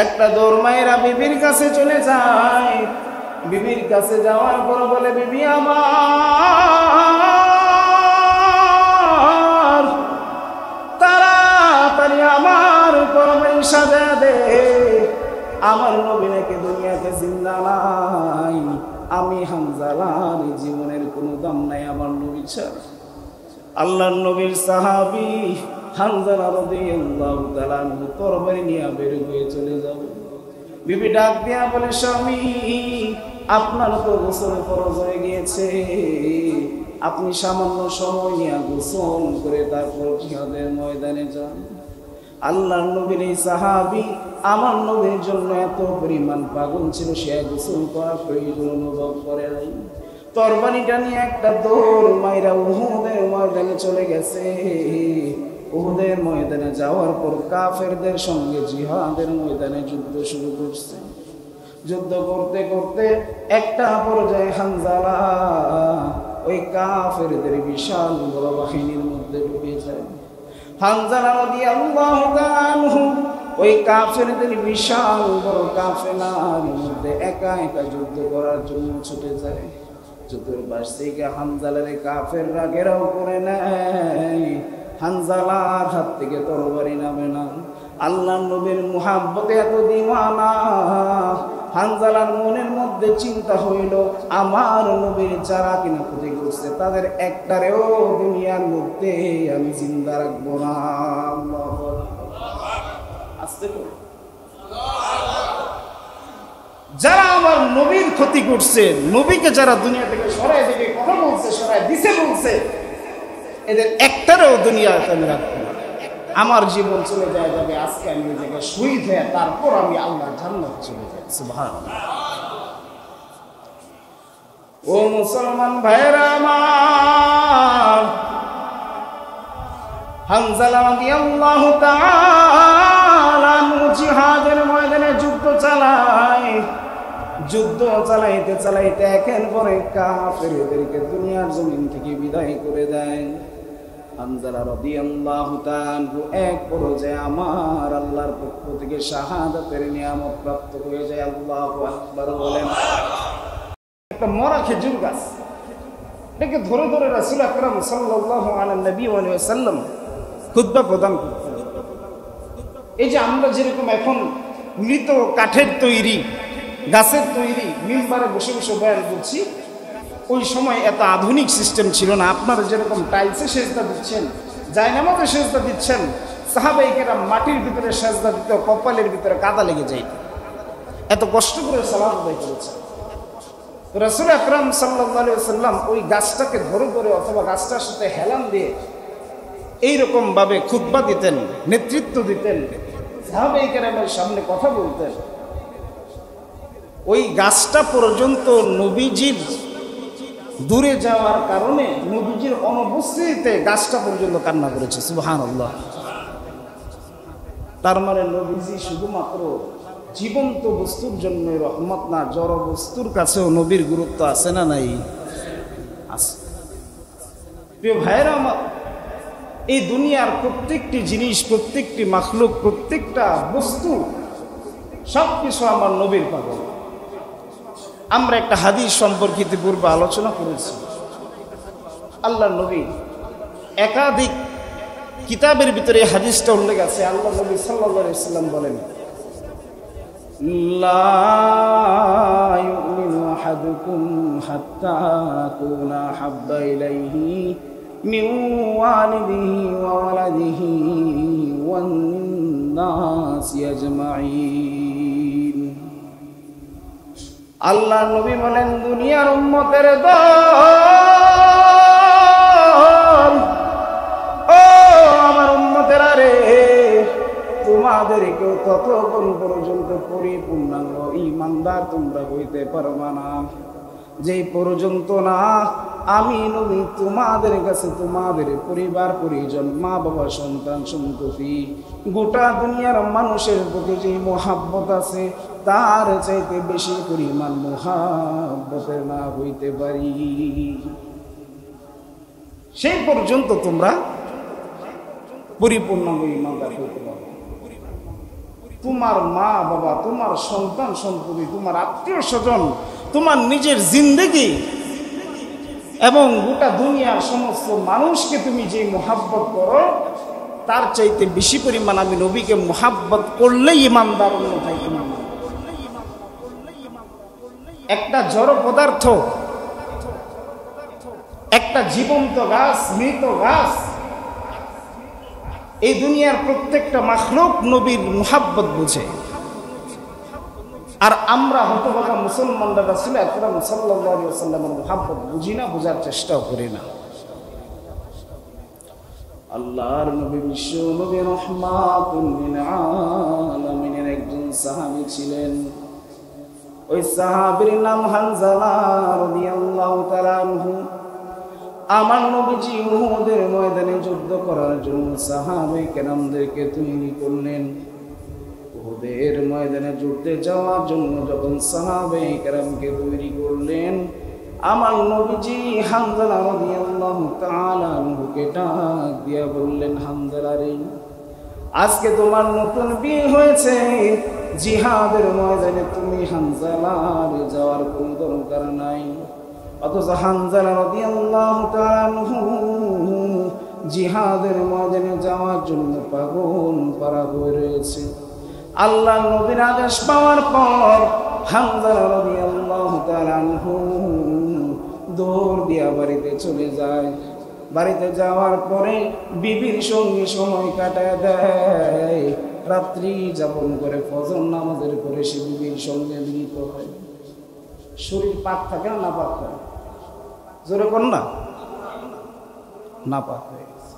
একটা দৌড় মায়েরা বিবির কাছে চলে যায়। বিবির কাছে যাওয়ার পর বলে, বিবি আমার, তাড়াতাড়ি আমার কর্মের সাজা দে, আমার নবী নাকি দুনিয়াতে জিন্দা নাই, আমি হানজালার জীবনের কোনো দাম নাই আমার নবী ছাড়া। আল্লাহর নবীর সাহাবী হানজালা রাদিয়াল্লাহু তাআলা তরবারি নিয়ে বের হয়ে চলে যাবে। বিবি ডাক দিয়া বলে, স্বামী আপনার তো গোসল ফরজ হয়ে গিয়েছে, আপনি সামান্য সময় নিয়ে গোসল করে তারপর জিহাদের ময়দানে যান। আল্লাহর নবীর এই সাহাবী আমার নবীর জন্য এত পরিমাণ পাগল ছিল, সে গোসল করার প্রয়োজন অনুভব করে নাই। তরবারিটা নিয়ে একটা দৌড় মাইরা উহুদের ময়দানে চলে গেছে। উহুদের ময়দানে যাওয়ার পর কাফেরদের সঙ্গে জিহাদের ময়দানে যুদ্ধ শুরু করছে। যুদ্ধ করতে করতে একটা পর্যায়ে হানজালা ওই কাফেরদের বিশাল বড় বাহিনীর মধ্যে ঢুকে যায়। হানজালা রাদিয়াল্লাহু তাআলা আনহু ওই কাফেরদের বিশাল বড় কাফেলার মধ্যে একা একা যুদ্ধ করার জন্য ছুটে যায়। যুদ্ধের পাশ থেকে হানজালার কাফেররা ঘেরাও করে নেয়। হানজালার হাত থেকে তরবারি নামে না। আল্লাহর নবীর মুহাব্বতে এত দিওয়ানা, হানজালার মনের মধ্যে চিন্তা হইল, আমার নবীর যারা কিনা ক্ষতি করছে তাদের একটারেও দুনিয়ার মধ্যে আমি জিন্দা রাখবো না। আস্তে করে যারা আমার নবীর ক্ষতি করছে, নবীকে যারা দুনিয়া থেকে সরাই দিকে কথা বলছে, সরাই দিছে বলছে, এদের একটারেও দুনিয়াতে আমি রাখবো না। আমার জীবন চলে যায় যাবে, আজকে আমি ওই জায়গায় শহীদ হয়ে তারপর আমি আল্লাহর জান্নাত চলে যাই। সুবহানাল্লাহ। ও মুসলমান ভাইরা আমার, হানজালা রাদিয়াল্লাহু তাআলা জিহাদের ময়দানে যুদ্ধ চালায়। যুদ্ধ চালাইতে চালাইতে একের পর এক কাফেরদেরকে দুনিয়ার জমিন থেকে বিদায় করে দেয়। হানজালা রাদিয়াল্লাহু তাআলা এক পর্যায়ে আমার আল্লাহর পক্ষ থেকে শাহাদাতের নিয়ামত প্রাপ্ত হয়ে যায়। আল্লাহু আকবার বলেন। একটা মরা খেজুর গাছ, এটাকে ধরে ধরে রাসূল আকরাম সাল্লাল্লাহু আলাইহি ওয়া সাল্লাম খুতবা প্রদান করতেন। এই যে আমরা যেরকম এখন মৃত কাঠের তৈরি, গাছের তৈরি মিম্বারে বসে বসে বয়ান করছি, ওই সময় এত আধুনিক সিস্টেম ছিল না। আপনারা যেরকম টাইলসে সেজদা দিচ্ছেন, জায়নামাজে সেজদা দিচ্ছেন, সাহাবায়ে কেরাম মাটির ভিতরে সেজদা দিত, কপালের ভিতরে কাদা লেগে যাইত, এত কষ্ট করে সালাত আদায় করেছেন। রাসূল আকরাম সাল্লাল্লাহু আলাইহি ওয়াসাল্লাম ওই গাছটাকে ধরে ধরে অথবা গাছটার সাথে হেলান দিয়ে এইরকম ভাবে খুতবা দিতেন, নেতৃত্ব দিতেন, সাহাবায়ে কেরামের সামনে কথা বলতেন। ওই গাছটা পর্যন্ত নবীজির দূরে যাওয়ার কারণে, নবীজির অনুপস্থিতিতে গাছটা পর্যন্ত কান্না করেছে। সুবহানাল্লাহ। তার মানে নবীজি শুধুমাত্র জীবন্ত বস্তুর জন্য রহমত না, জড় বস্তুর কাছেও নবীর গুরুত্ব আছে না নাই? আছে। প্রিয় ভাইরা আমার, এই দুনিয়ার প্রত্যেকটি জিনিস, প্রত্যেকটি মাখলুক, প্রত্যেকটা বস্তু সবকিছু আমার নবীর পাগল। আমরা একটা হাদিস সম্পর্কিত পূর্বে আলোচনা করেছি। আল্লাহর নবী একাধিক কিতাবের ভিতরে এই হাদিসটা উল্লেখ আছে। আল্লাহ নবী সাল্লাল্লাহু আলাইহি ওয়াসাল্লাম বলেন, লা ইউমিনু আহাদুকুম হাত্তা আকুনা হাব্বা ইলাইহি মিন ওয়ালিদিহি ওয়া ওয়ালাদিহি ওয়ান নাসি আজমাইন। আল্লাহ নবী বলেন, দুনিয়ার উম্মতের দল, ও আমার উম্মতেরা রে, তোমাদেরকেও ততক্ষণ পর্যন্ত পরিপূর্ণাঙ্গ ঈমানদার তোমরা হইতে পারবা না, যেই পর্যন্ত না আমি নবী তোমাদের কাছে তোমাদের পরিবার পরিজন, মা বাবা, সন্তান সন্ততি, গোটা দুনিয়ার মানুষের প্রতি যে মহাব্বত আছে তার চাইতে বেশি পরিমাণ মহাব্বতের না হইতে পারি, সেই পর্যন্ত তোমরা পরিপূর্ণ ঈমানদার হইতে পারবে। তোমার মা বাবা, তোমার সন্তান সন্ততি, তোমার আত্মীয় স্বজন, তোমার নিজের জিন্দেগি এবং গোটা দুনিয়ার সমস্ত মানুষকে তুমি যে মোহাব্বত করো, তার চাইতে বেশি পরিমাণ আমি নবীকে মোহাব্বত করলেই ইমানদার, অন্যথায় ইমান। একটা জড় পদার্থ, একটা জীবন্ত গাছ, মৃত গাছ, এই দুনিয়ার প্রত্যেকটা মাখলুক নবীর মুহাব্বত বুঝে। আর আমরা হতভাগা মুসলমানরা রাসূল আকরাম সাল্লাল্লাহু আলাইহি ওয়াসাল্লামের মুহাব্বত বুঝি না, বোঝার চেষ্টাও করি না। আল্লাহর নবী বিশ্ব নবী রাহমাতুল লিল আলামিনের একজন সাহাবী ছিলেন। ওই সাহাবীর নাম হানজালা রাদিয়াল্লাহু তাআলা আনহু। আমার নবীজি উহুদের ময়দানে যুদ্ধ করার জন্য সাহাবায়ে কেরামদেরকে তৈরি করলেন। উহুদের ময়দানে যুদ্ধে যাওয়ার জন্য যখন সাহাবায়ে কেরামকে তৈরি করলেন, আমার নবীজি হানজালা রাদিয়াল্লাহু তাআলা আনহুকে ডাক দিয়া বললেন, হানজালা রে, আজকে তোমার নতুন বিয়ে হয়েছে, জিহাদের ময়দানে তুমি হানজালার যাওয়ার কোনো দরকার নাই। অথচ হানজালা রাদিয়াল্লাহু তাআলা আনহু জিহাদের ময়দানে যাওয়ার জন্য পাগল পারা হয়ে রয়েছে। আল্লাহ নবীর আদেশ পাওয়ার পর হানজালা রাদিয়াল্লাহু তাআলা আনহু দৌড় দিয়া বাড়িতে চলে যায়। বাড়িতে যাওয়ার পরে বিবির সঙ্গে সময় কাটায় দেয়, রাত্রি যাপন করে ফজর নামাজের পরে সে বিবির সঙ্গে মিলিত হয়। শরীর পাক থাকে না পাক হয়? জোরে কর না, না পাক হয়ে গেছে।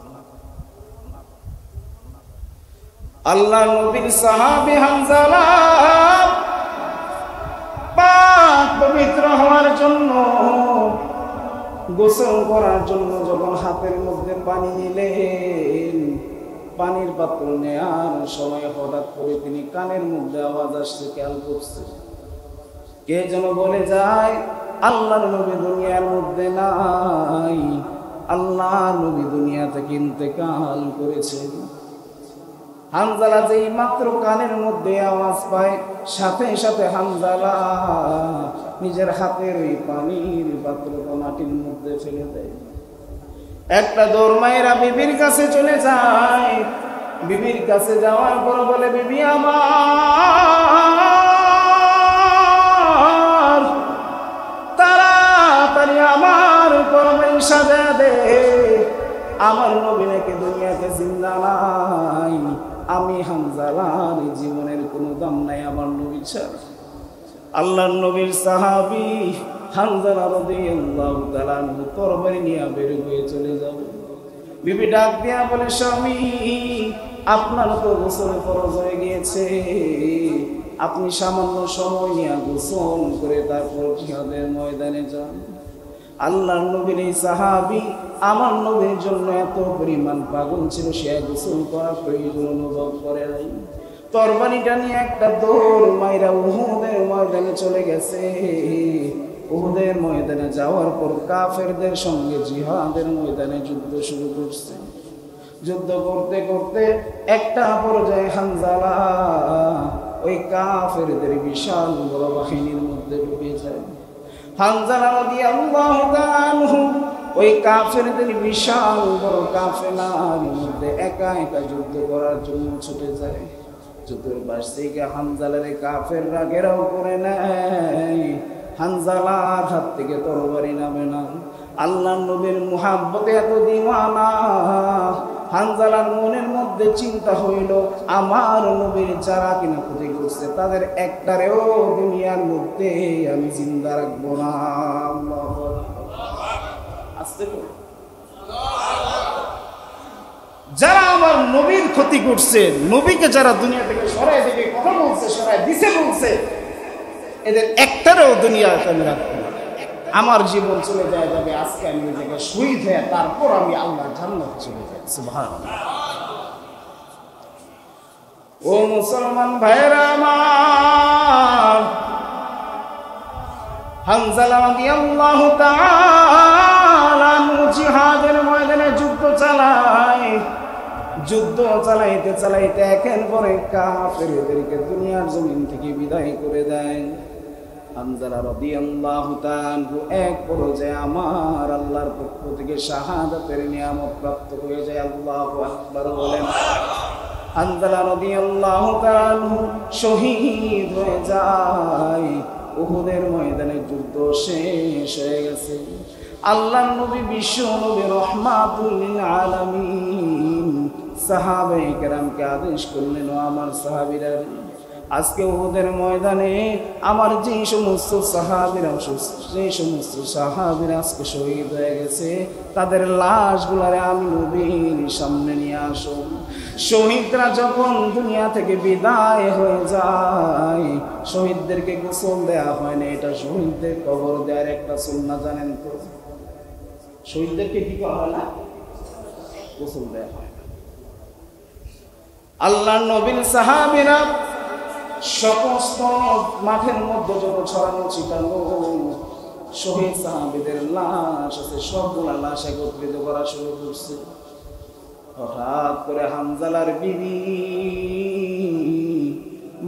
আল্লাহ নবীর সাহাবী হানজালা পাক পবিত্র হওয়ার জন্য, গোসল করার জন্য যখন হাতের মধ্যে পানি নিলেন, পানির পাত্র নেয়ার সময় হঠাৎ করে তিনি কানের মধ্যে আওয়াজ আসছে, খেয়াল করছে। কে যেন বলে যায়, আল্লাহর নবী দুনিয়ার মধ্যে নাই, আল্লাহর নবী দুনিয়া থেকে ইন্তেকাল করেছেন। হানজালা যেই মাত্র কানের মধ্যে আওয়াজ পায়, সাথে সাথে হানজালা নিজের হাতের ওই পানির পাত্রটা মাটির মধ্যে ফেলে দেয়। একটা দৌড় মায়েরা বিবির কাছে চলে যায়। বিবির কাছে যাওয়ার পর বলে, বিবি আমার, তাড়াতাড়ি আমার উপর সাজা দে, আমার নবী নাকি দুনিয়াতে জিন্দা নাই, আমি হানজালার জীবনের কোনো দাম নাই আমার নবী ছাড়া। আল্লাহর নবীর সাহাবী হানজালা রাদিয়াল্লাহু তাআলা আনহু তরবারি নিয়ে বের হয়ে চলে যাবে। বিবি ডাক দিয়া বলে, স্বামী, আপনার তো গোসল ফরজ হয়ে গিয়েছে, আপনি সামান্য সময় নিয়ে গোসল করে তারপর জিহাদের ময়দানে যান। আল্লাহর নবীর এই সাহাবী আমার নবীর জন্য এত পরিমাণ পাগল ছিল, সে গোসল করার প্রয়োজন অনুভব করে নাই। তরবারিটা নিয়ে একটা দৌড় মাইরা উহুদের ময়দানে চলে গেছে। উহুদের ময়দানে যাওয়ার পর কাফেরদের সঙ্গে জিহাদের ময়দানে যুদ্ধ শুরু করছে। যুদ্ধ করতে করতে একটা পর্যায়ে হানজালা ওই কাফেরদের বিশাল বড় বাহিনীর মধ্যে ঢুকে যায়। হানজালা রাদিয়াল্লাহু তাআলা আনহু ওই কাফেরদের বিশাল বড় কাফেলার মধ্যে একা একা যুদ্ধ করার জন্য ছুটে যায়। যুদ্ধের পাশ থেকে হানজালার কাফেররা ঘেরাও করে নেয়। হানজালার হাত থেকে তরবারি নামে না। আল্লাহর নবীর মুহাব্বতে এত দিওয়ানা, হানজালার মনের মধ্যে চিন্তা হইল, আমার নবীর যারা কিনা ক্ষতি করছে তাদের একটারেও দুনিয়ার মধ্যে আমি জিন্দা রাখবো না। যারা আমার নবীর ক্ষতি করছে, নবীকে যারা দুনিয়া থেকে সরাই দিবে, কথা বলছে, সরাই দিছে বলছে, এদের একটারেও দুনিয়াতে আমি রাখবো না। আমার জীবন চলে যায় যাবে, আজকে আমি ওই জায়গায় শহীদ হয়ে তারপর আমি আল্লাহর জান্নাত চলে যাই। সুবহানাল্লাহ। ও মুসলমান ভাইরা আমার, হানজালা রাদিয়াল্লাহু তাআলা জিহাদের ময়দানে যুদ্ধ চালায়। যুদ্ধ চালাইতে চালাইতে একের পর এক কাফেরদেরকে দুনিয়ার জমিন থেকে বিদায় করে দেয়। হানজালা রাদিয়াল্লাহু তাআলা এক পর্যায়ে আমার আল্লাহর পক্ষ থেকে শাহাদাতের নিয়ামত প্রাপ্ত হয়ে যায়। আল্লাহু আকবার বলেন। হানজালা রাদিয়াল্লাহু তাআলা শহীদ হয়ে যায়। উহুদের ময়দানে যুদ্ধ শেষ হয়ে গেছে। আল্লাহর নবী বিশ্ব নবী রাহমাতুল লিল আলামিন সাহাবায়ে কেরামকে আদেশ করলেন, ও আমার সাহাবীরা, আজকে উহুদের ময়দানে আমার যে সমস্ত সাহাবীরা আজকে শহীদ হয়ে গেছে, তাদের লাশগুলারে আমি নবীর সামনে নিয়ে আসো। শহীদরা যখন দুনিয়া থেকে বিদায় হয়ে যায়, শহীদদেরকে গোসল দেয়া হয় না। এটা শহীদদের কবর দেওয়ার একটা সুন্নাহ, জানেন তো? শহীদদেরকে কি করা হয় না? গোসল দেয়া হয় না। আল্লাহর নবীর সাহাবীরা সমস্ত মাঠের মধ্যে যত ছড়ানো ছিটানো শহীদ সাহাবীদের লাশ আছে, সবগুলা লাশ একত্রিত করা শুরু করছে। হঠাৎ করে হানজালার বিবি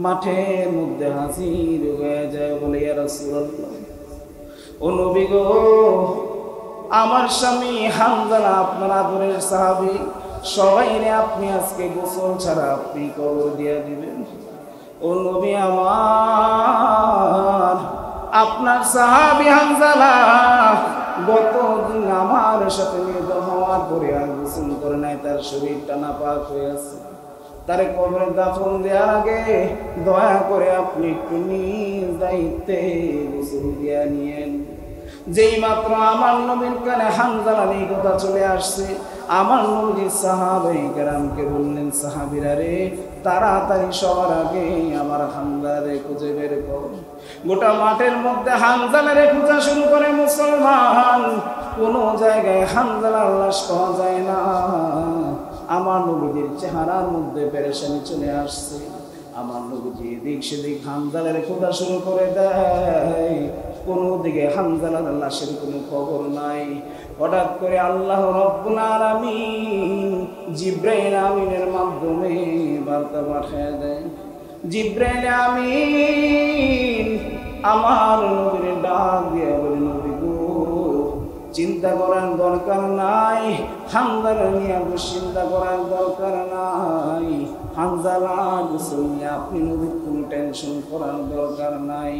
মাঠের মধ্যে হাজির হয়ে যায়, বলে, ইয়া রাসূলুল্লাহ, ও নবী গো, আমার স্বামী হানজালা আপনার আদরের সাহাবী, সবাইরে আপনি আজকে গোসল ছাড়া আপনি কবর দিয়ে দিবেন। ও নবী আমার, আপনার সাহাবী হানজালা গতদিন আমার সাথে নির্দয় হওয়ার পরে আর গোসল করে নাই, তার শরীরটা নাপাক হয়ে আছে। তারে কবরে দাফন দেওয়ার আগে দয়া করে আপনি একটু নিজ দায়িত্বে গোসল দিয়া নিয়েন। যেই মাত্র আমার নবীর কানে হানজালার এই কথা চলে আসছে, আমার নবী সাহাবায়ে কেরামকে বললেন, সাহাবীরা রে, তাড়াতাড়ি সবার আগে আমার হানজালারে খুঁজে বের কর। গোটা মাঠের মধ্যে হানজালারে খোঁজা শুরু করে মুসলমান। কোনো জায়গায় হানজালার লাশ পাওয়া যায় না। আমার নবীর চেহারার মধ্যে পেরেশানি চলে আসছে। আমার নবীজি এদিক সেদিক হানজালারে খোঁজা শুরু করে দেয়, কোনো দিকে হানজালার লাশের কোনো খবর নাই। হঠাৎ করে আল্লাহ রাব্বুল আলামিন জিবরাইল আমিনের মাধ্যমে বার্তা পাঠিয়ে দেয়। জিবরাইল আমিন আমার নবীর ডাক দিয়ে বলে, নবী গো, চিন্তা করার দরকার নাই, হানজালা নিয়ে চিন্তা করার দরকার নাই। হানজালা গোসল নিয়ে আপনি নবীর কোনো টেনশন করার দরকার নাই।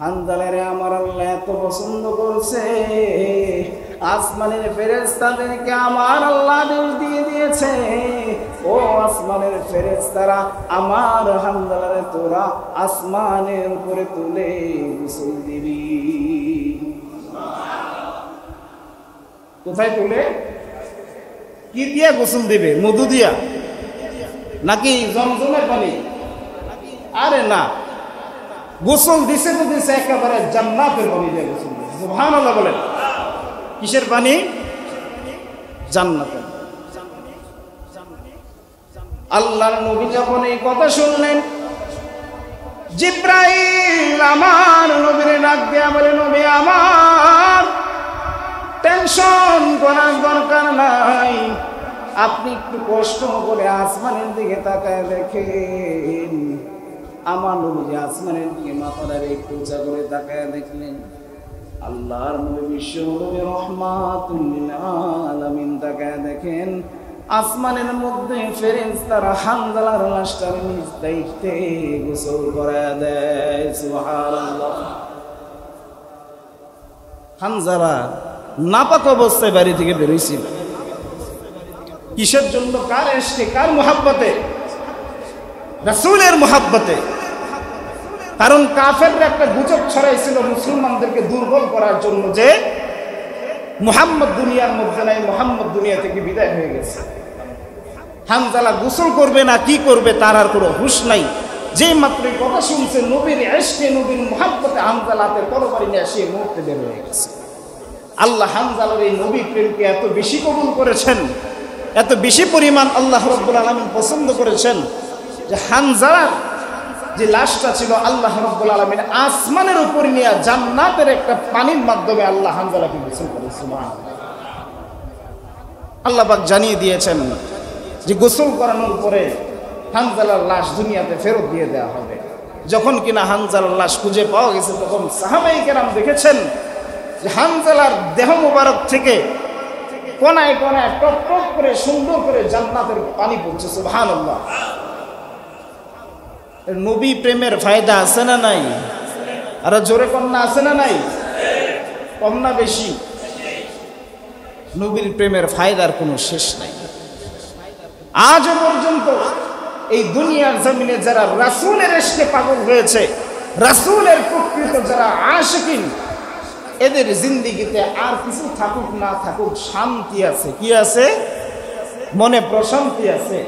হানজালারে আমার আল্লাহ এত পছন্দ করছে, আসমানের ফেরেশতাদেরকে আমার আল্লাহ আদেশ দিয়ে দিয়েছে, ও আসমানের ফেরেশতারা, আমার হানজালারে তোরা আসমানের উপরে তুলে গোসল দিবি। কোথায় তুলে? কি দিয়া গোসল দিবে? মধু দিয়া নাকি জমজমের পানি? আরে না, গোসল দিছে তো দিছে একেবারে জান্নাতের পানি দিয়ে গোসল দিছে। সুবহানাল্লাহ বলেন। কিসের পানি? জান্নাতের। আল্লাহর নবী যখন এই কথা শুনলেন, জিবরাইল আমার নবীর ডাক দিয়া বলে, নবী আমার, টেনশন করার দরকার নাই, আপনি একটু কষ্ট করে আসমানের দিকে তাকায় দেখেন। আমার নবী আসমানের দিকে মাথাটা একটু উঁচা করে তাকায় দেখলেন। আল্লাহর নবী বিশ্ব নবী রাহমাতুল লিল আলামিন তাকায় দেখেন, আসমানের মধ্যে ফেরেশতারা হানজালার লাশটার নিজ দায়িত্বে গোসল করায় দেয়। সুবহানাল্লাহ। হানজালা নাপাক অবস্থায় বাড়ি থেকে বেরোইছিল। কিসের জন্য? কার ইশকে, কার মুহাব্বতে? রাসূলের মুহাব্বতে। কারণ কাফেররা একটা গুজব ছড়াইছিল মুসলমানদেরকে দুর্বল করার জন্য, যে মুহাম্মদ দুনিয়ার মধ্যে নাই, মুহাম্মদ দুনিয়া থেকে বিদায় হয়ে গেছে। হানজালা গোসল করবে না কি করবে তার আর কোনো হুঁশ নাই। যেই মাত্র কথা শুনছে নবীর ইশকে, নবীর মুহাব্বতে হানজালা হাতের তরবারি নিয়ে এসে মুহূর্তে বের হয়ে গেছে। আল্লাহ হানজালার এই নবী প্রেমকে এত বেশি কবুল করেছেন, এত বেশি পরিমাণ আল্লাহ রাব্বুল আলামিন পছন্দ করেছেন, যে হানজালার যে লাশটা ছিল আল্লাহ রাব্বুল আলামিন আসমানের উপর নিয়ে জান্নাতের একটা পানির মাধ্যমে আল্লাহ হানজালাকে গোসল করেছেন। সুবহানাল্লাহ। আল্লাহ পাক জানিয়ে দিয়েছেন, যে গোসল করানোর পরে হানজালার লাশ দুনিয়াতে ফেরত দিয়ে দেওয়া হবে। যখন কিনা হানজালার লাশ খুঁজে পাওয়া গেছে তখন সাহাবায়ে কেরাম দেখেছেন যে হানজালার দেহ মোবারক থেকে কোনায় কোনায় টপ টপ করে সুন্দর করে জান্নাতের পানি পড়ছে। সুবহানাল্লাহ। নবী প্রেমের ফায়দা আছে না নাই? আর জোরে কন্যা আছে না নাই? কম না বেশি? নবীর প্রেমের ফায়দার কোনো শেষ নাই। আজও পর্যন্ত এই দুনিয়ার জমিনে যারা রাসূলের ইশকে পাগল হয়েছে, রাসূলের প্রকৃত যারা আশিকিন, এদের জিন্দেগিতে আর কিছু থাকুক না থাকুক শান্তি আছে। কি আছে? মনে প্রশান্তি আছে।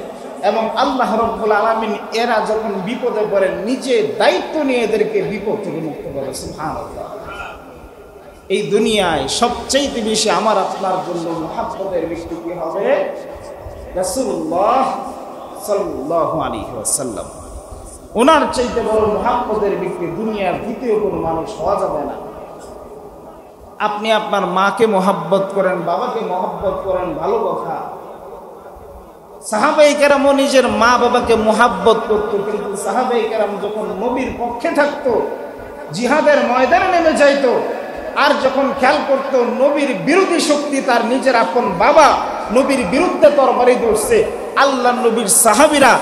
এবং আল্লাহ রাব্বুল আলামিন এরা যখন বিপদে পড়ে নিজে দায়িত্ব নিয়ে এদেরকে বিপদ থেকে মুক্ত করে। সুবহানাল্লাহ। এই দুনিয়ায় সবচেয়ে বেশি আমার আপনার জন্য মুহাব্বতের ব্যক্তি কি হবে? রাসূলুল্লাহ সাল্লাল্লাহু আলাইহি ওয়াসাল্লাম। ওনার চাইতে বড় মুহাব্বতের ব্যক্তি দুনিয়ার দ্বিতীয় কোনো মানুষ হওয়া যাবে না। আপনি আপনার মাকে মহব্বত করেন, বাবাকে মহব্বত করেন, ভালো কথা। সাহাবায়ে কেরামও নিজের মা বাবাকে মহব্বত করতো, কিন্তু সাহাবায়ে কেরাম যখন নবীর পক্ষে থাকতো, জিহাদের ময়দানে নেমে যাইতো, আর যখন খেয়াল করতো নবীর বিরোধী শক্তি তার নিজের আপন বাবা নবীর বিরুদ্ধে তরবারি ধরছে, আল্লাহ নবীর সাহাবীরা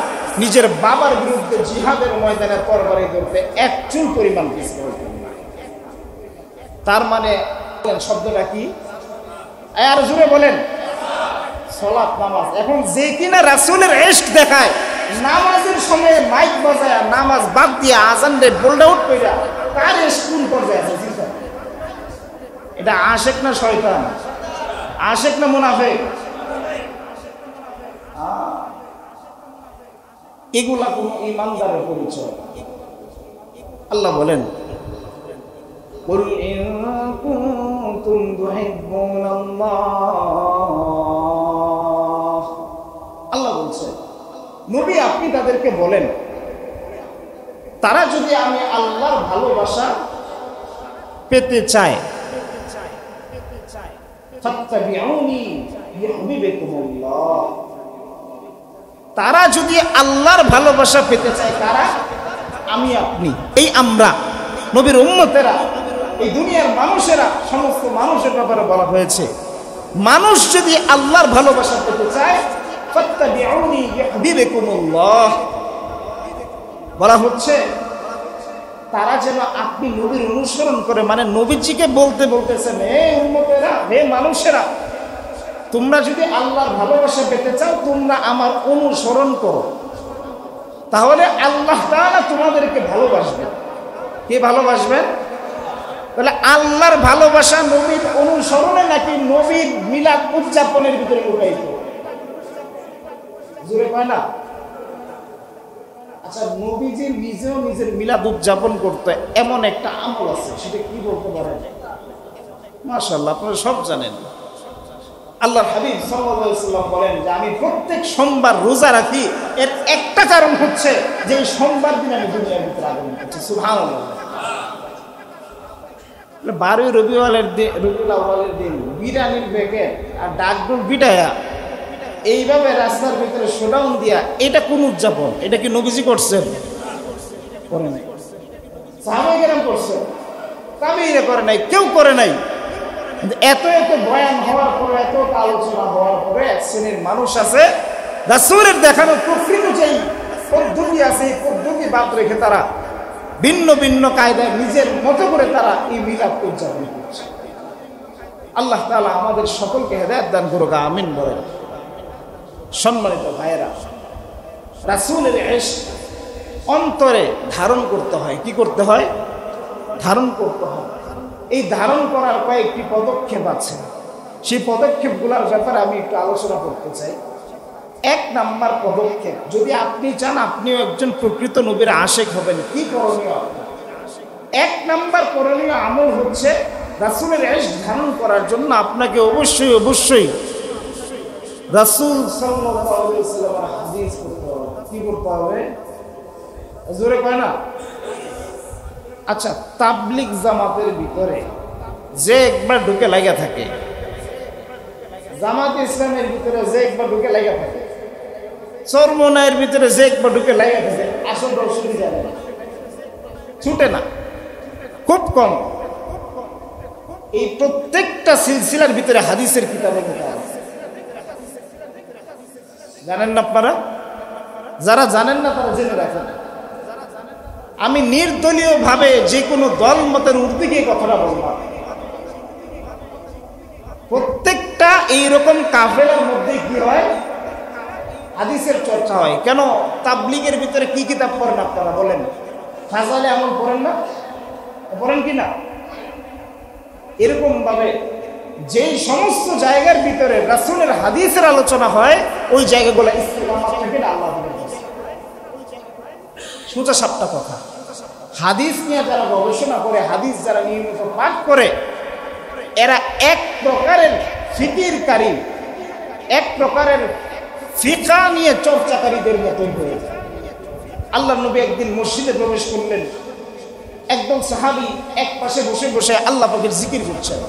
নিজের বাবার বিরুদ্ধে জিহাদের ময়দানে তরবারি ধরতে এক চুল পরিমাণ পিছনে হতো না। তার মানে শব্দটা কি? আর জুড়ে বলেন। সালাত, নামাজ। এখন যে কিনা রাসূলের ইশক দেখায়, নামাজের সময় মাইক বাজায় নামাজ বাদ দিয়ে আজান রে বোল্ড আউট কইরা, তার ইশক কোন পর্যায়ে আছে চিন্তা? এটা আশিক না শয়তান? আশিক না মুনাফিক? এগুলা কোন ঈমানদারের পরিচয়? আল্লাহ বলেন, কুল ইন কুনতুম তুহিব্বুনাল্লাহ। আল্লাহ বলছেন, নবী আপনি তাদেরকে বলেন, তারা যদি আমি আল্লাহর ভালোবাসা পেতে চায়, ফাত্তাবিউনি ইউহিব্বুকুমুল্লাহ। তারা যদি আল্লাহর ভালোবাসা পেতে চায়, কারা? আমি আপনি, এই আমরা নবীর উম্মতেরা, এই দুনিয়ার মানুষেরা, সমস্ত মানুষের ব্যাপারে বলা হয়েছে, মানুষ যদি আল্লাহর ভালোবাসা পেতে চায়, ফাত্তাবিউনি ইউহিব্বুকুমুল্লাহ। বলা হচ্ছে তারা যেন আপনি নবীর অনুসরণ করে, মানে নবীজিকে বলতেছেন, হে উম্মতেরা, হে মানুষেরা, তোমরা যদি আল্লাহর ভালোবাসা পেতে চাও, তোমরা আমার অনুসরণ করো, তাহলে আল্লাহ তাআলা তোমাদেরকে ভালোবাসবেন। কে ভালোবাসবেন? তাহলে আল্লাহর ভালোবাসা নবীর অনুসরণে নাকি নবীর মিলাদ উদযাপনের ভিতরে লুকায়িত? জোরে কয় না? আচ্ছা, নবীজি নিজেও নিজের মিলাদ উদযাপন করতে এমন একটা আমল আছে, সেটা কি বলতে পারেন? মাশাআল্লাহ, আপনারা সব জানেন। আল্লাহর হাবিব সাল্লাল্লাহু আলাইহি ওয়াসাল্লাম বলেন যে আমি প্রত্যেক সোমবার রোজা রাখি, এর একটা কারণ হচ্ছে যে এই সোমবার দিন আমি দুনিয়ার ভিতরে আগমন করছি। সুবহানাল্লাহ। 12 রবিউল আউয়ালের দিন বিরিয়ানির প্যাকেট আর ডাকডোল পিটায়া এইভাবে রাস্তার ভিতরে শোডাউন দিয়া, এটা কোন উদযাপন? এটা কি নবীজি করছেন? করে নাই। সাহাবায়ে কেরাম করছে, তাবেঈরা করে নাই, কেউ করে নাই। এত এত বয়ান হওয়ার পরে, এত আলোচনা হওয়ার পরে এক শ্রেণীর মানুষ আছে, রাসূলের দেখানো প্রকৃত যেই পদ্ধতি আছে, এই পদ্ধতি বাদ রেখে তারা ভিন্ন ভিন্ন কায়দায় নিজের মতো করে তারা এই মিলাদ উদযাপন করছে। আল্লাহ তাআলা আমাদের সকলকে হেদায়েত দান করুক, আমিন বলেন। সম্মানিত ভাইয়েরা, রাসূলের ইশক অন্তরে ধারণ করতে হয়। কি করতে হয়? ধারণ করতে হয়। এই ধারণ করার কয়েকটি পদক্ষেপ আছে, সেই পদক্ষেপগুলোর ব্যাপারে আমি একটু আলোচনা করতে চাই। 1 নাম্বার পদক্ষেপ, যদি আপনি চান আপনিও একজন প্রকৃত নবীর আশিক হবেন, কি করণীয়? 1 নাম্বার করণীয় আমল হচ্ছে রাসূলের ইশক ধারণ করার জন্য আপনাকে অবশ্যই অবশ্যই রাসূল সাল্লাল্লাহু আলাইহি ওয়াসাল্লামের হাদিস পড়তে হবে। কি করতে হবে? জোরে কয় না? আচ্ছা, তাবলীগ জামাতের ভিতরে যে একবার ঢুকে লাগা থাকে, জামাত ইসলামের ভিতরে যে একবার ঢুকে লাগা থাকে, চরমনায়ের ভিতরে যে একবার ঢুকে লাগে গেছে, আসল রসুলি যাবে না, ছুটে না, খুব কম। এই প্রত্যেকটা সিলসিলার ভিতরে হাদিসের কিতাবে লেখা আছে। জানেন না আপনারা? যারা জানেন না তারা জেনে রাখেন। আমি নির্দলীয় ভাবে যে কোনো দল মতের ঊর্ধ্বে গিয়ে কথাটা বললাম। প্রত্যেকটা এইরকম কাফেলার মধ্যে কি হয়? হাদিসের চর্চা হয়। কেন? তাবলীগের ভিতরে কি কিতাব পড়েন আপনারা বলেন? ফাজালে আমল পড়েন না? পড়েন কি না? এরকম ভাবে যেই সমস্ত জায়গার ভিতরে রাসূলের হাদিসের আলোচনা হয়, ওই জায়গাগুলো ইস্তেকামাত থেকে আল্লাহ সোজা সাপটা কথা। হাদিস নিয়ে যারা গবেষণা করে, হাদিস যারা নিয়মিত পাঠ করে, এরা এক প্রকারের ফিকিরকারী, এক প্রকারের ফিকা নিয়ে চর্চাকারীদের মতোই হয়ে যায়। আল্লাহর নবী একদিন মসজিদে প্রবেশ করলেন, একদল সাহাবী এক পাশে বসে বসে আল্লাহ পাকের জিকির করছেন,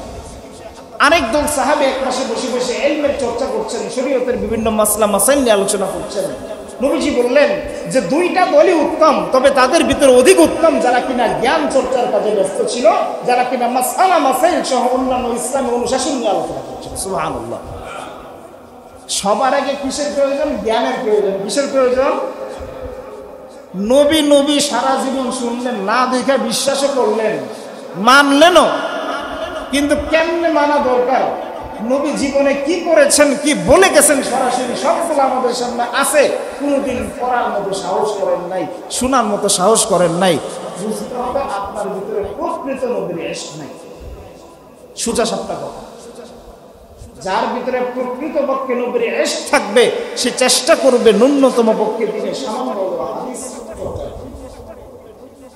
আরেকদল সাহাবী এক পাশে বসে বসে ইলমের চর্চা করছেন, শরীয়তের বিভিন্ন মাসলা মাসাইল নিয়ে আলোচনা করছেন। নবীজি বললেন যে দুইটা দলই উত্তম, তবে তাদের ভিতরে অধিক উত্তম যারা কিনা জ্ঞান চর্চার কাজে ব্যস্ত ছিল, যারা কিনা মাসআলা মাসাইল সহ অন্যান্য ইসলামী অনুশাসন নিয়ে আলোচনা করছেন। সুবহানাল্লাহ। সবার আগে কিসের প্রয়োজন? জ্ঞানের প্রয়োজন। কিসের প্রয়োজন? নবী নবী সারা জীবন শুনলেন, না দেখে বিশ্বাসও করলেন, মানলেনও, কিন্তু কেমনে মানা দরকার, নবী জীবনে কি করেছেন, কি বলে গেছেন সরাসরি সবগুলো আমাদের সামনে আছে, কোনোদিন পড়ার মতো সাহস করেন নাই, শোনার মতো সাহস করেন নাই। বুঝতে হবে আপনার ভিতরে প্রকৃত নবীর ইশক নাই। সোজা সাপটা কথা। যার ভিতরে প্রকৃত পক্ষে নবীর ইশক থাকবে, সে চেষ্টা করবে ন্যূনতম পক্ষে দিনে সামান্য হাদিস।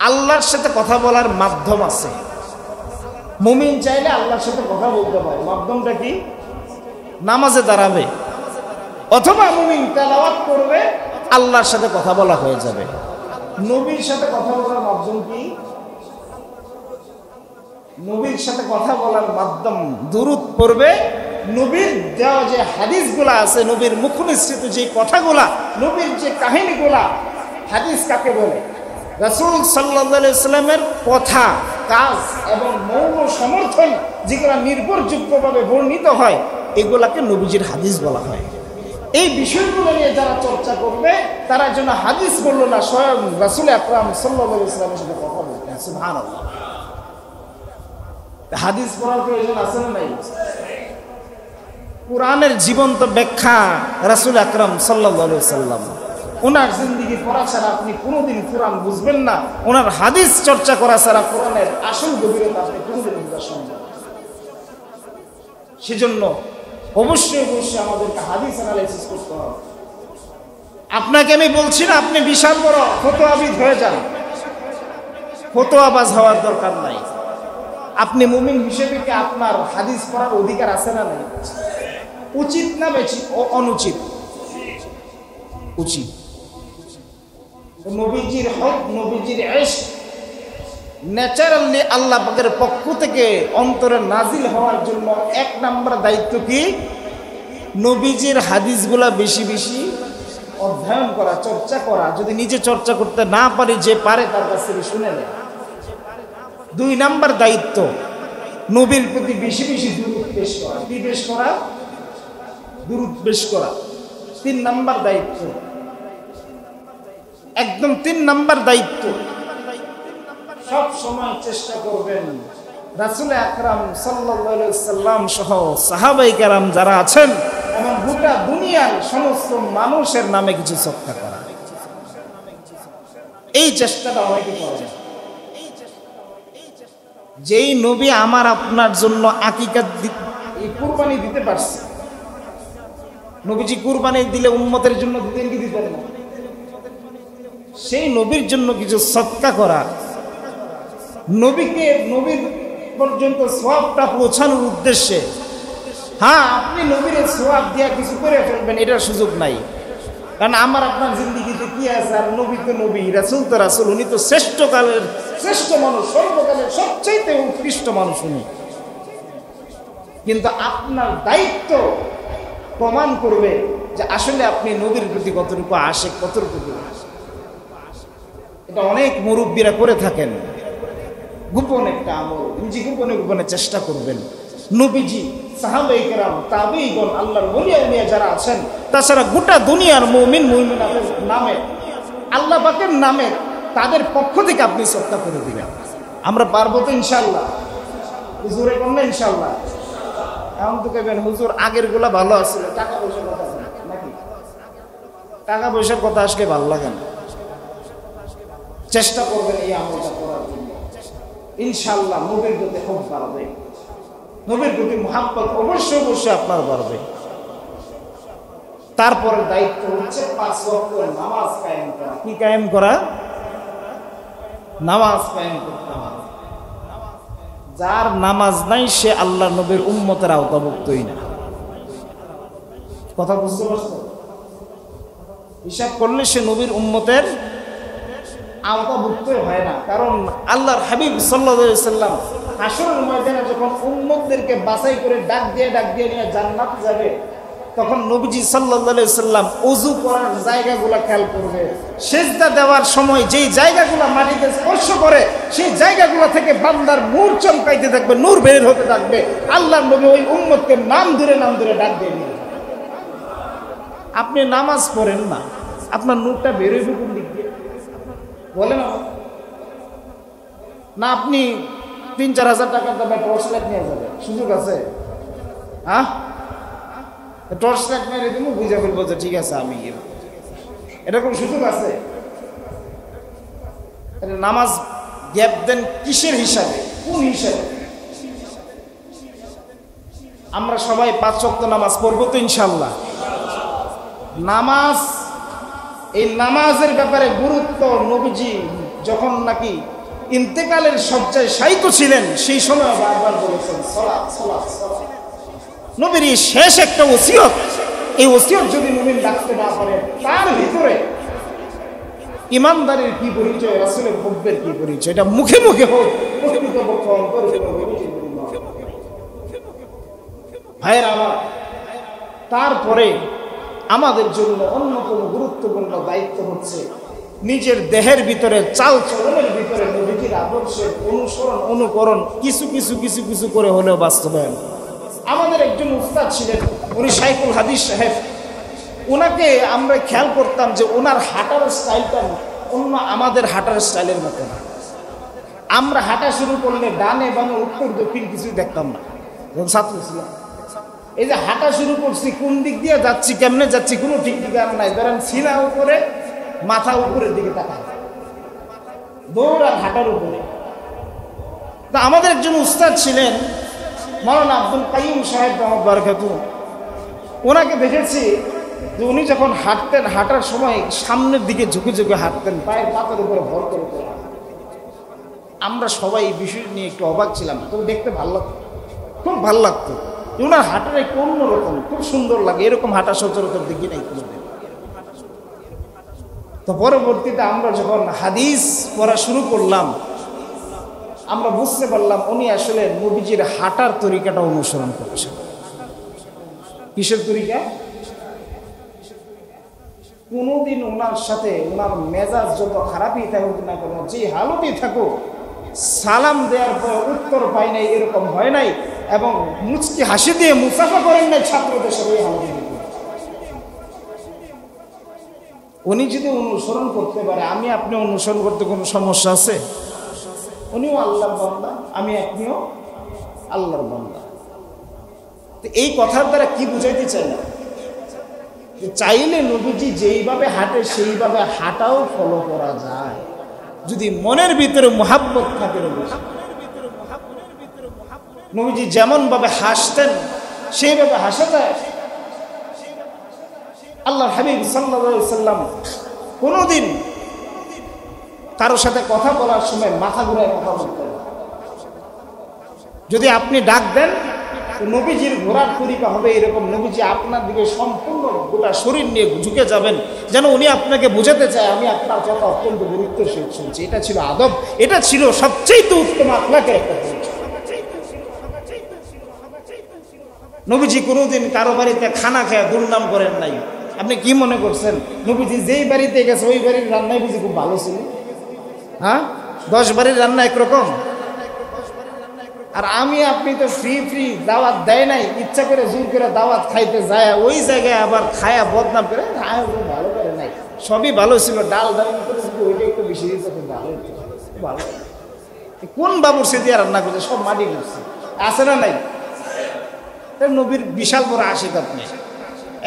আল্লাহর সাথে কথা বলার মাধ্যম আছে। মুমিন চাইলে আল্লাহর সাথে কথা বলতে পারে। মাধ্যমটা কি? নামাজে দাঁড়াবে, অথবা মুমিন তেলাওয়াত করবে, আল্লাহর সাথে কথা বলা হয়ে যাবে। নবীর সাথে কথা বলার মাধ্যম কি? নবীর সাথে কথা বলার মাধ্যম দুরূদ পড়বে। নবীর দেওয়া যে হাদিসগুলা আছে, নবীর মুখনিসৃত যে কথাগুলা, নবীর যে কাহিনীগুলা, হাদিস কাকে বলে? রাসূল সাল্লাল্লাহু আলাইহি ওয়াসাল্লামের কথা, কাজ এবং মৌন সমর্থন যেগুলো নির্ভরযোগ্যভাবে বর্ণিত হয়, এগুলাকে নবীজির হাদিস বলা হয়। এই বিষয়গুলো নিয়ে যারা চর্চা করবে, তারা যেন হাদিস বলল না, স্বয়ং রাসূল আকরাম সাল্লাল্লাহু আলাইহি ওয়াসাল্লামের সাথে কথা বলতেন। সুবহানাল্লাহ। হাদিস পড়ার প্রয়োজন আছে না নাই? কোরআনের জীবন্ত ব্যাখ্যা রাসূল আকরাম সাল্লাল্লাহু আলাইহি ওয়াসাল্লাম। ওনার জিন্দেগি পড়া ছাড়া আপনি কোনোদিন কোরআন বুঝবেন না। ওনার হাদিস চর্চা করা ছাড়া কোরআনের আসল গভীরতা আপনি কোনোদিন বোঝা সম্ভব। সেজন্য অবশ্যই অবশ্যই আমাদেরকে হাদিস অ্যানালাইসিস করতে হবে। আপনাকে আমি বলছি না আপনি বিশাল বড় ফতোয়াবিদ হয়ে যান, ফতোয়াবাজ হওয়ার দরকার নাই। আপনি মুমিন হিসেবে কি আপনার হাদিস পড়ার অধিকার আছে না নাই? উচিত না বেশি অনুচিত? উচিত। নবীজির হক, নবীজির ইশক ন্যাচারালি আল্লাহ পাকের পক্ষ থেকে অন্তরে নাজিল হওয়ার জন্য এক নাম্বার দায়িত্ব কি? নবীজির হাদিসগুলা বেশি বেশি অধ্যয়ন করা, চর্চা করা। যদি নিজে চর্চা করতে না পারি, যে পারে তার কাছ থেকে শুনে নেয়। 2 নাম্বার দায়িত্ব নবীর প্রতি বেশি বেশি দুরূদ পেশ করা। কি পেশ করা? দুরূদ পেশ করা। 3 নাম্বার দায়িত্ব, একদম 3 নাম্বার দায়িত্ব। সব সময় চেষ্টা করবেন রাসূল আকরাম সাল্লাল্লাহু আলাইহি ওয়াসাল্লাম সহ সাহাবায়ে কেরাম যারা আছেন এবং গোটা দুনিয়ার সমস্ত মানুষের নামে কিছু সদকা করা। এই চেষ্টাটা অনেকে করে। যেই নবী আমার আপনার জন্য আকিকাত কুরবানি দিতে পারছে, নবীজি কুরবানি দিলে উম্মতের জন্য দিতেন কি দিতেন না? সেই নবীর জন্য কিছু সদকা করা, নবীকে নবীর পর্যন্ত সওয়াবটা পৌঁছানোর উদ্দেশ্যে। হ্যাঁ, আপনি নবীর সওয়াব দিয়া কিছু করে ফেলবেন, এটার সুযোগ নাই। কারণ আমার আপনার জিন্দেগিতে কি আছে? আর নবী তো নবী, রাসূল তো রাসূল, উনি তো শ্রেষ্ঠ কালের শ্রেষ্ঠ মানুষ, সর্বকালের সবচাইতে উৎকৃষ্ট মানুষ উনি। কিন্তু আপনার দায়িত্ব প্রমাণ করবে যে আসলে আপনি নবীর প্রতি কতটুকু আশিক, কতটুকু আশিক। এটা অনেক মুরব্বীরা করে থাকেন, গোপন একটা আমল, নিজে গোপনে গোপনে চেষ্টা করবেন। নবীজি, সাহাবায়ে কেরাম, তাবেঈগণ, আল্লাহর ওলি আউলিয়া যারা আছেন, তাছাড়া গোটা দুনিয়ার মুমিন মুমিনাতের নামে, আল্লাহ পাকের নামে, তাদের পক্ষ থেকে আপনি সত্তা করে দিবেন। আমরা পারবো তো ইনশাআল্লাহ? হুজুরে বললেন ইনশাআল্লাহ। এখন তো কেবেন হুজুর আগের গুলা ভালো আছিল, টাকা পয়সার কথা নাকি? টাকা পয়সার কথা আজকে ভালো লাগে না। চেষ্টা করবেন এই আমলটা করার জন্য, ইনশাআল্লাহ নবীর প্রতি খুব বাড়বে, নবীর প্রতি মুহাব্বত অবশ্যই অবশ্যই আপনার বাড়বে। তারপরে দায়িত্ব হচ্ছে 5 ওয়াক্ত নামাজ কায়েম করা। কি কায়েম করা? নামাজ কায়েম করতে হবে। যার নামাজ নাই সে আল্লাহ নবীর উম্মতের আওতাভুক্তই না। কথা বুঝতে পারছো? হিসাব করলে সে নবীর উম্মতের আওতাভুক্তই হয় না। কারণ আল্লাহর হাবিব সাল্লাল্লাহু আলাইহি সাল্লাম হাশরের ময়দানে যখন উম্মতদেরকে বাছাই করে ডাক দিয়ে নিয়ে জান্নাতে যাবে, তখন নবীজি সাল্লাল্লাহু আলাইহি সাল্লাম ওযু করার জায়গাগুলো খেয়াল করবে। সিজদা দেওয়ার সময় যেই জায়গাগুলো মাটিতে স্পর্শ করে সেই জায়গাগুলো থেকে বান্দার নূর চমকাইতে থাকবে, নূর বের হতে থাকবে। আল্লাহর নবী ওই উম্মতকে নাম ধরে ডাক দিয়ে নিয়ে। আপনি নামাজ পড়েন না, আপনার নূরটা বের হইবে কোন দিক দিয়ে বলেন? না আপনি 3-4 হাজার টাকার দামে টর্চ লাইট নিয়ে যাবেন, সুযোগ আছে? হ্যাঁ, টর্চ লাইট মেরে দিব, বুঝে ফেলবো যে ঠিক আছে আমি গেলাম, এরকম সুযোগ আছে? নামাজ গ্যাপ দেন কিসের হিসাবে, কোন হিসাবে? আমরা সবাই 5 ওয়াক্ত নামাজ পড়বো তো ইনশাআল্লাহ? নামাজ, এই নামাজের ব্যাপারে গুরুত্ব নবীজি যখন নাকি ইন্তেকালের শয্যায় শায়িত ছিলেন সেই সময় বারবার বলেছেন সালাত সালাত সালাত। নবীর এই শেষ একটা ওসিয়ত, এই ওসিয়ত যদি মুমিন রাখতে না পারে, তার ভিতরে ইমানদারের কি পরিচয়, রাসূলের হুব্বের কি পরিচয়, এটা মুখে মুখে হোক, প্রকৃতপক্ষে অন্তরে ভাইয়েরা আমার। তারপরে আমাদের জন্য অন্যতম গুরুত্বপূর্ণ দায়িত্ব হচ্ছে নিজের দেহের ভিতরে, চাল চলনের ভিতরে নবীজির আদর্শের অনুসরণ, অনুকরণ কিছু কিছু কিছু কিছু করে হলেও বাস্তবায়ন। আমাদের একজন উস্তাদ ছিলেন, উনি শাইখুল হাদিস সাহেব। ওনাকে আমরা খেয়াল করতাম যে ওনার হাঁটার স্টাইলটা অন্য আমাদের হাঁটার স্টাইলের মতো না। আমরা হাঁটা শুরু করলে ডানে বামে উত্তর দক্ষিণ কিছুই দেখতাম না যখন ছাত্র ছিলাম। এই যে হাঁটা শুরু করছি, কোন দিক দিয়ে যাচ্ছি, কেমনে যাচ্ছি, কোনো ঠিক ঠিকানা নাই। ধরেন সিনা উপরে, মাথা উপরের দিকে তাকায়, দৌড় আর হাঁটার উপরে। তা আমাদের একজন উস্তাদ ছিলেন মাওলানা আব্দুল কাইয়ুম সাহেব রহমাতুল্লাহ বারাকাতুহু। ওনাকে দেখেছি যে উনি যখন হাঁটতেন, হাঁটার সময় সামনের দিকে ঝুঁকে ঝুঁকে হাঁটতেন, পায়ের পাতার উপরে ভর করে। আমরা সবাই এই বিষয় নিয়ে একটু অবাক ছিলাম, তবে দেখতে ভালো লাগতো, খুব ভালো লাগতো। ওনার হাঁটাটা একটু অন্যরকম, খুব সুন্দর লাগে। এরকম হাঁটা সচরাচর দেখি নাই কোনোদিন। তো পরবর্তীতে আমরা যখন হাদিস পড়া শুরু করলাম, আমরা বুঝতে পারলাম উনি আসলে নবীজির হাঁটার তরিকাটা অনুসরণ করছেন। কিসের তরিকা? কোনোদিন ওনার সাথে ওনার মেজাজ যত খারাপই থাকুক না কেন, যে হালতই থাকুক, সালাম দেওয়ার পর উত্তর পাই নাই এরকম হয় নাই, এবং মুচকি হাসি দিয়ে মুসাফা করেন নাই ছাত্রদের সাথে। উনি যদি অনুসরণ করতে পারে, আমি আপনি অনুসরণ করতে কোনো সমস্যা আছে? উনিও আল্লাহর বান্দা, আমি আপনিও আল্লাহর বান্দা। তো এই কথার দ্বারা কি বুঝাইতে চাই না, চাইলে নবীজি যেইভাবে হাঁটে সেইভাবে হাঁটাও ফলো করা যায়, যদি মনের ভিতরে মুহাব্বত থাকে। নবীজি যেমন ভাবে হাসতেন সেইভাবে হাসা যায়। আল্লাহর হাবিব সাল্লাল্লাহু আলাইহি সাল্লাম কোনোদিন কারোর সাথে কথা বলার সময় মাথা ঘুরায় কথা বলতেন। যদি আপনি ডাক দেন, নবীজির ঘোরার তরিকা হবে এরকম, নবীজি আপনার দিকে সম্পূর্ণ গোটা শরীর নিয়ে ঝুঁকে যাবেন, যেন উনি আপনাকে বোঝাতে চায় আমি আপনার কথা অত্যন্ত গুরুত্বের সহিত শুনছি। এটা ছিল আদব, এটা ছিল সবচেয়ে উত্তম আখলাকের একটা পরিচয়। নবীজি কোনোদিন কারো বাড়িতে খানা খেয়ে দুর্নাম করেন নাই। আপনি কি মনে করছেন নবীজি যেই বাড়িতে গেছে ওই বাড়ির রান্নাই বুঝি খুব ভালো ছিল? হ্যাঁ, 10 বাড়ির রান্না একরকম। আর আমি আপনি তো ফ্রি দাওয়াত দেয় নাই, ইচ্ছা করে জোর করে দাওয়াত খাইতে যায়, ওই জায়গায় আবার খায়া বদনাম করে ভালো করে নাই, সবই ভালো ছিল, ডাল ওইটা একটু বেশি দিতে ভালো ভালো। কোন বাবুর সে দিয়ে রান্না করছে? সব মাটি করছে, আছে না নাই? নবীর বিশাল বড় আশিক, আপনি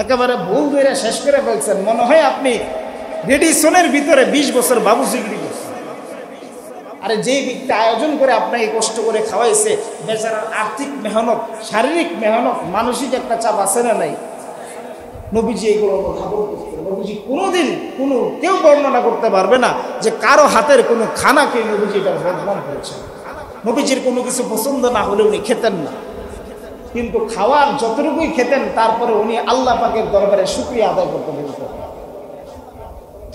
একেবারে ভুল ধরে শেষ করে ফেলছেন। মনে হয় আপনি রেডিসনের ভিতরে 20 বছর বাবু জিগরি করছেন। আরে যেই ব্যক্তি আয়োজন করে আপনাকে কষ্ট করে খাওয়াইছে, বেচারার আর্থিক মেহনত, শারীরিক মেহনত, মানসিক একটা চাপ আছে না নাই? নবীজি এগুলো কথা বলতেছে। নবীজি কোনোদিন কেউ বর্ণনা করতে পারবে না যে কারো হাতের কোনো খানাকে নবীজি এটা বদনাম করেছে। নবীজির কোনো কিছু পছন্দ না হলে উনি খেতেন না, কিন্তু খাওয়ার যতটুকুই খেতেন তারপরে উনি আল্লাহ পাকের দরবারে শুকরিয়া আদায় করতে বলতেন।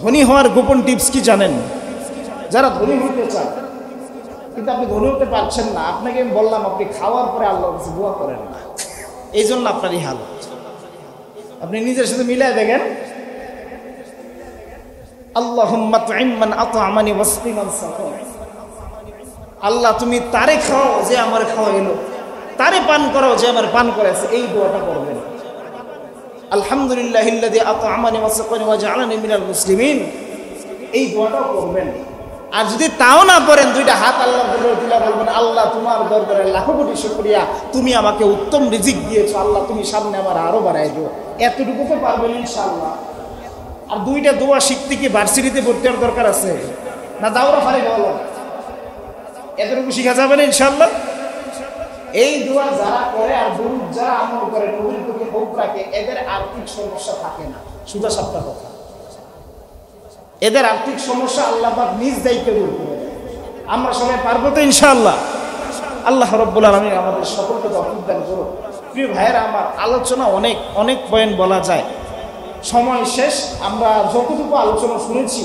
ধনী হওয়ার গোপন টিপস কি জানেন? যারা ধনী হতে চান কিন্তু আপনি ধনী হতে পারছেন না, আপনাকে আমি বললাম আপনি খাওয়ার পরে আল্লাহর কাছে দোয়া করেন না, এই জন্য আপনারই হাল। আপনি নিজের সাথে মিলাই দেখেন, আল্লাহুম্মা তু'ইম মান আত'আমানি ওয়াসকি মান সাকানি, আল্লাহ তুমি তারে খাওয়াও যে আমার খাওয়াইলো, তারে পান করাও যে আমার পান করাইছে, এই দোয়াটা করবেন। আলহামদুলিল্লাহিল্লাযী আত'আমানি ওয়া সাকানি ওয়া জা'আলানি মিনাল মুসলিমিন, এই দোয়াটাও করবেন। আর যদি তাও না পারেন, 2টা হাত আল্লাহর দরবারে তুলে বলবেন, আল্লাহ তোমার দরবারে লাখো কোটি শুকরিয়া, তুমি আমাকে উত্তম রিজিক দিয়েছো, আল্লাহ তুমি সামনে আমার আরো বাড়াই দিও। এতটুকু তো পারবেন ইনশাআল্লাহ। আর 2টা দোয়া শিখতে কি ভার্সিটিতে ভর্তি হওয়ার দরকার আছে না? দাওরা ফারে বলো, এতটুকু শিখা যাবে না ইনশাআল্লাহ। এই দোয়া যারা করে আর দরুদ যারা আমল করে, নবীর প্রতি হক রাখে, এদের আর্থিক সমস্যা থাকে না। সুদা সাপটা কথা, এদের আর্থিক সমস্যা আল্লাহ পাক নিজ দায়িত্বে দূর করে দেয়। আমরা সবাই পারবো তো ইনশাআল্লাহ? আল্লাহ রাব্বুল আলামিন আমাদের সকলকে তৌফিক দান করুন। প্রিয় ভাইয়েরা আমার, আলোচনা অনেক পয়েন্ট বলা যায়, সময় শেষ। আমরা যতটুকু আলোচনা শুনেছি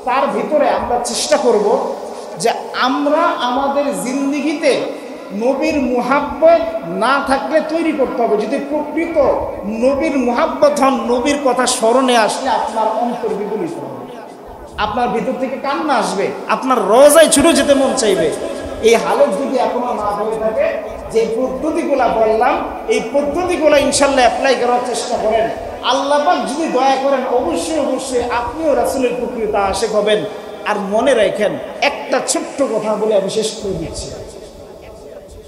তার ভিতরে আমরা চেষ্টা করব যে আমরা আমাদের জিন্দেগিতে নবীর মুহাব্বত না থাকলে তৈরি করতে হবে। যদি প্রকৃত নবীর মুহাব্বত হন, নবীর কথা স্মরণে আসলে আপনার অন্তর বিগলিত হবে, আপনার ভিতর থেকে কান্না আসবে, আপনার রোজায় ছুটে যেতে মন চাইবে। এই হালত যদি এখনো না হয়ে থাকে, যে পদ্ধতিগুলা বললাম, এই পদ্ধতিগুলো ইনশাল্লাহ অ্যাপ্লাই করার চেষ্টা করেন। আল্লাহ পাক যদি দয়া করেন, অবশ্যই আপনিও রাসূলের প্রকৃত আশিক হবেন। আর মনে রাখেন, একটা ছোট্ট কথা বলে আমি শেষ করে দিচ্ছি।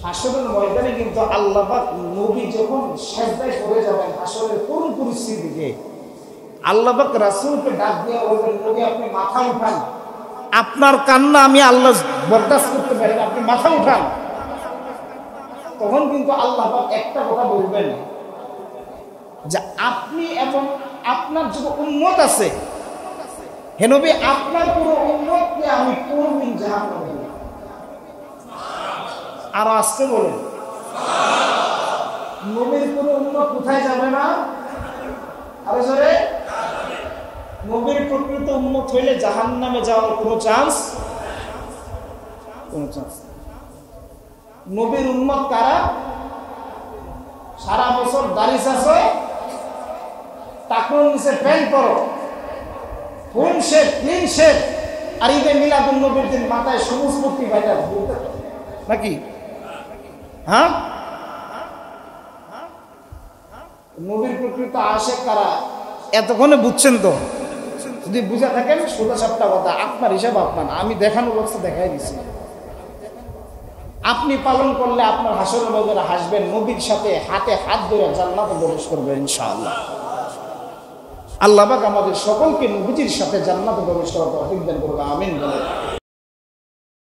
হাসরের ময়দানে কিন্তু আল্লাহ পাক নবী যখন সিজদায় পড়ে যাবেন, হাসরের করুণ পরিস্থিতিতে আল্লাহ পাক রাসূলকে ডাক দিয়ে বলবেন, নবী আপনি মাথা উঠান, আপনার কান্না আমি আল্লাহ বরদাস্ত করতে পারি না, আপনি মাথা উঠান। তখন কিন্তু আল্লাহ পাক একটা কথা বলবেন যে আপনি এবং আপনার যত উম্মত আছে, হে নবী আপনার পুরো উম্মতকে আমি কোনদিন জাহান্নামে দিব। আর আসতে বলেন, নবীর পুরো উম্মত কোথায় যাবে না? আরে জোরে, নবীর প্রকৃত উম্মত হইলে জাহান্নামে যাওয়ার কোনো চান্স? নবীর উম্মত কারা? সারা বছর দাড়ি চাষো, টাকুর নিচে প্যান্ট পরো, ফুল শেপ, ক্লিন শেপ, আর ঈদে মিলাদুন নবীর দিন মাথায় সবুজ পট্টি বাইটা নাকি? হ্যাঁ, নবীর প্রকৃত আশিক কারা? এতক্ষণে বুঝছেন তো? যদি বুঝে থাকেন, সোজা সাপটা কথা, আপনার হিসাব আপনার, আমি দেখানো বক্সে দেখাই দিচ্ছি। আপনি পালন করলে আপনার হাসরের ময়দানে হাসবেন, নবীর সাথে হাতে হাত ধরে জান্নাতে প্রবেশ করবেন ইনশাআল্লাহ। আল্লাহ পাক আমাদের সকলকে নবীজির সাথে জান্নাতে প্রবেশ করার তৌফিক দান করুন, আমিন বলেন।